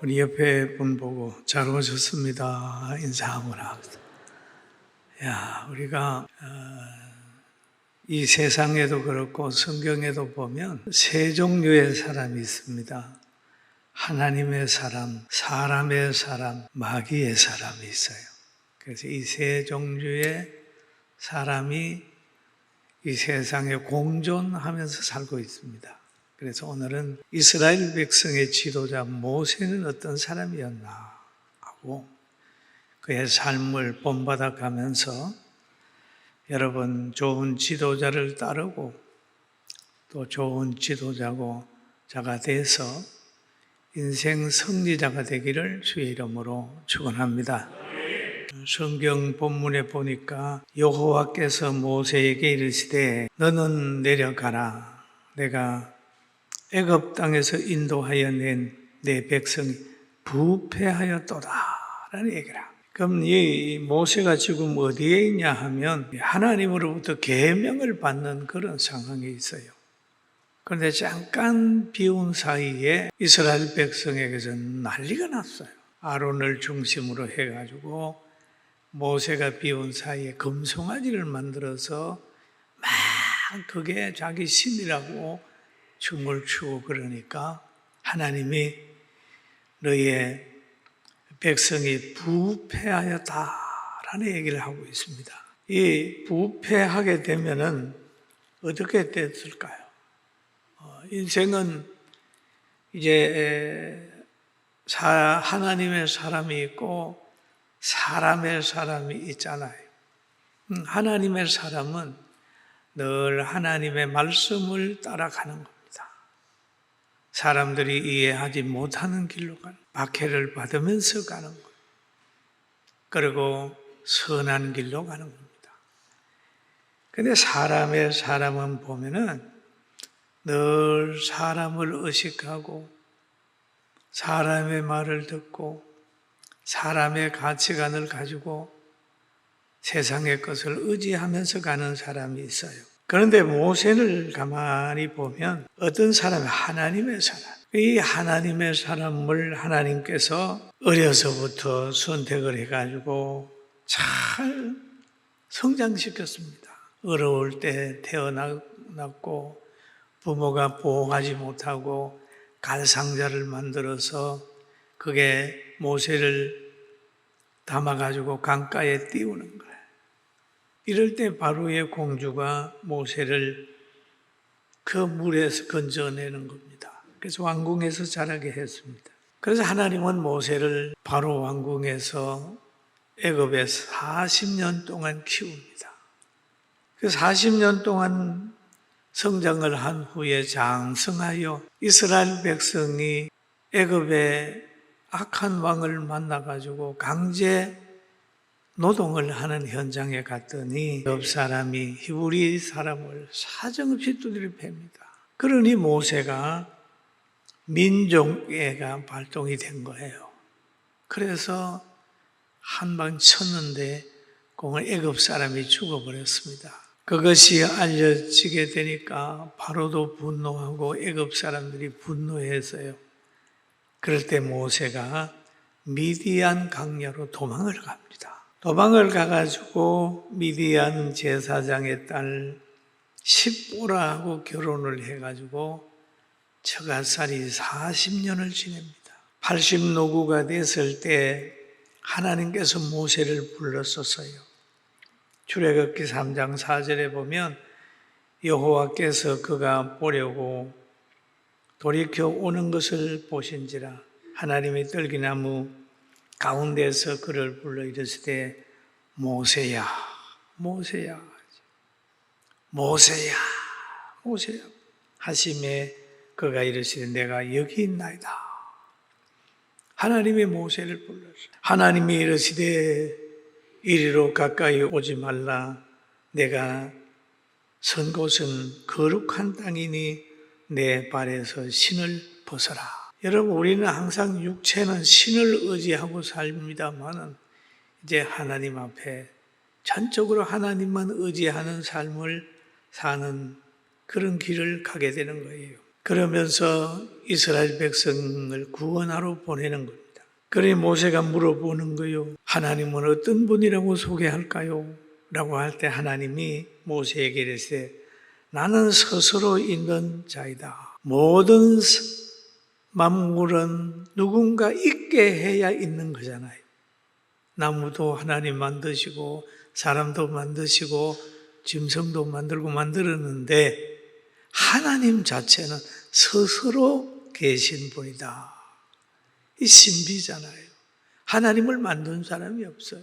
우리 옆에 분 보고 잘 오셨습니다. 인사 한번 합시다. 우리가 이 세상에도 그렇고 성경에도 보면 세 종류의 사람이 있습니다. 하나님의 사람, 사람의 사람, 마귀의 사람이 있어요. 그래서 이 세 종류의 사람이 이 세상에 공존하면서 살고 있습니다. 그래서 오늘은 이스라엘 백성의 지도자 모세는 어떤 사람이었나 하고 그의 삶을 본받아 가면서 여러분 좋은 지도자를 따르고 또 좋은 지도자가 돼서 인생 승리자가 되기를 주의 이름으로 축원합니다. 성경 본문에 보니까 여호와께서 모세에게 이르시되 너는 내려가라. 내가 애굽 땅에서 인도하여 낸 내 백성이 부패하였도다 라는 얘기를 합니다. 그럼 이 모세가 지금 어디에 있냐 하면 하나님으로부터 계명을 받는 그런 상황에 있어요. 그런데 잠깐 비운 사이에 이스라엘 백성에게서 난리가 났어요. 아론을 중심으로 해가지고 모세가 비운 사이에 금송아지를 만들어서 막 그게 자기 신이라고 춤을 추고 그러니까 하나님이 너희의 백성이 부패하였다라는 얘기를 하고 있습니다. 이 부패하게 되면은 어떻게 됐을까요? 인생은 이제 하나님의 사람이 있고 사람의 사람이 있잖아요. 하나님의 사람은 늘 하나님의 말씀을 따라가는 겁니다. 사람들이 이해하지 못하는 길로 가는, 박해를 받으면서 가는 거예요. 그리고 선한 길로 가는 겁니다. 근데 사람은 보면은 늘 사람을 의식하고 사람의 말을 듣고 사람의 가치관을 가지고 세상의 것을 의지하면서 가는 사람이 있어요. 그런데 모세를 가만히 보면 어떤 사람이 하나님의 사람, 이 하나님의 사람을 하나님께서 어려서부터 선택을 해가지고 잘 성장시켰습니다. 어려울 때 태어났고 부모가 보호하지 못하고 갈상자를 만들어서 그게 모세를 담아가지고 강가에 띄우는 거예요. 이럴 때 바로의 공주가 모세를 그 물에서 건져내는 겁니다. 그래서 왕궁에서 자라게 했습니다. 그래서 하나님은 모세를 바로 왕궁에서 애굽에 40년 동안 키웁니다. 그 40년 동안 성장을 한 후에 장성하여 이스라엘 백성이 애굽의 악한 왕을 만나가지고 강제 노동을 하는 현장에 갔더니 옆 사람이 히브리 사람을 사정없이 두드려 팹니다. 그러니 모세가 민족애가 발동이 된 거예요. 그래서 한 방 쳤는데 공을 애굽 사람이 죽어버렸습니다. 그것이 알려지게 되니까 바로도 분노하고 애굽 사람들이 분노해서요. 그럴 때 모세가 미디안 강야로 도망을 갑니다. 도망을 가가지고 미디안 제사장의 딸 십보라하고 결혼을 해가지고 처가살이 40년을 지냅니다. 80노구가 됐을 때 하나님께서 모세를 불렀었어요. 출애굽기 3장 4절에 보면 여호와께서 그가 보려고 돌이켜 오는 것을 보신지라 하나님의 떨기나무 가운데서 그를 불러 이르시되 모세야 모세야 모세야 모세야 하심에 그가 이르시되 내가 여기 있나이다. 하나님이 모세를 불렀어요. 하나님이 이르시되 이리로 가까이 오지 말라. 내가 선 곳은 거룩한 땅이니 내 발에서 신을 벗어라. 여러분, 우리는 항상 육체는 신을 의지하고 삽니다만은 이제 하나님 앞에 전적으로 하나님만 의지하는 삶을 사는 그런 길을 가게 되는 거예요. 그러면서 이스라엘 백성을 구원하러 보내는 겁니다. 그러니 모세가 물어보는 거요. 하나님은 어떤 분이라고 소개할까요? 라고 할 때 하나님이 모세에게 이르시되 나는 스스로 있는 자이다. 모든 만물은 누군가 있게 해야 있는 거잖아요. 나무도 하나님 만드시고 사람도 만드시고 짐승도 만들고 만들었는데 하나님 자체는 스스로 계신 분이다. 이 신비잖아요. 하나님을 만든 사람이 없어요.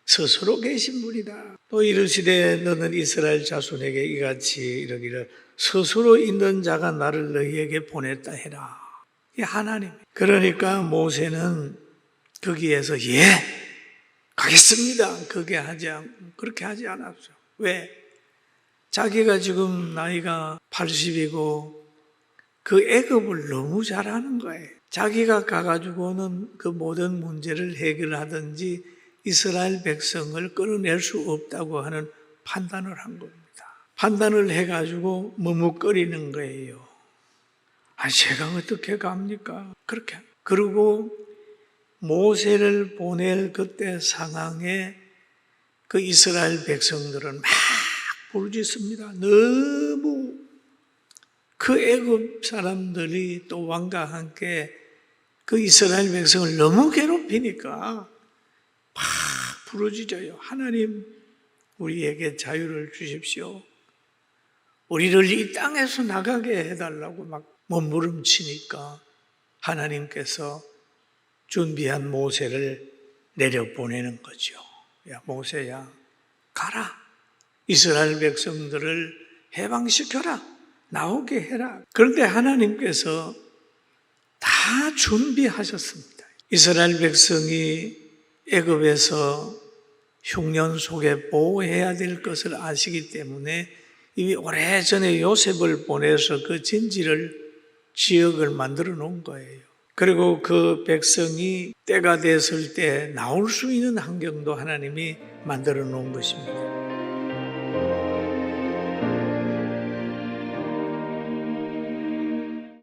스스로 계신 분이다. 또 이르시되 너는 이스라엘 자손에게 이같이 이르기를 스스로 있는 자가 나를 너희에게 보냈다 해라. 이 하나님. 그러니까 모세는 거기에서 가겠습니다. 그렇게 하지 않았죠. 왜? 자기가 지금 나이가 80이고 그 애굽을 너무 잘하는 거예요. 자기가 가가지고는 그 모든 문제를 해결하든지 이스라엘 백성을 끌어낼 수 없다고 하는 판단을 한 겁니다. 판단을 해가지고 머뭇거리는 거예요. 제가 어떻게 갑니까? 그렇게. 그리고 모세를 보낼 그때 상황에 그 이스라엘 백성들은 막 부르짖습니다. 너무 그 애굽 사람들이 또 왕과 함께 그 이스라엘 백성을 너무 괴롭히니까 막 부르짖어요. 하나님, 우리에게 자유를 주십시오. 우리를 이 땅에서 나가게 해달라고 막 몸부림치니까 하나님께서 준비한 모세를 내려보내는 거죠. 야, 모세야, 가라. 이스라엘 백성들을 해방시켜라. 나오게 해라. 그런데 하나님께서 다 준비하셨습니다. 이스라엘 백성이 애굽에서 흉년 속에 보호해야 될 것을 아시기 때문에 이미 오래전에 요셉을 보내서 그 지역을 만들어 놓은 거예요. 그리고 그 백성이 때가 됐을 때 나올 수 있는 환경도 하나님이 만들어 놓은 것입니다.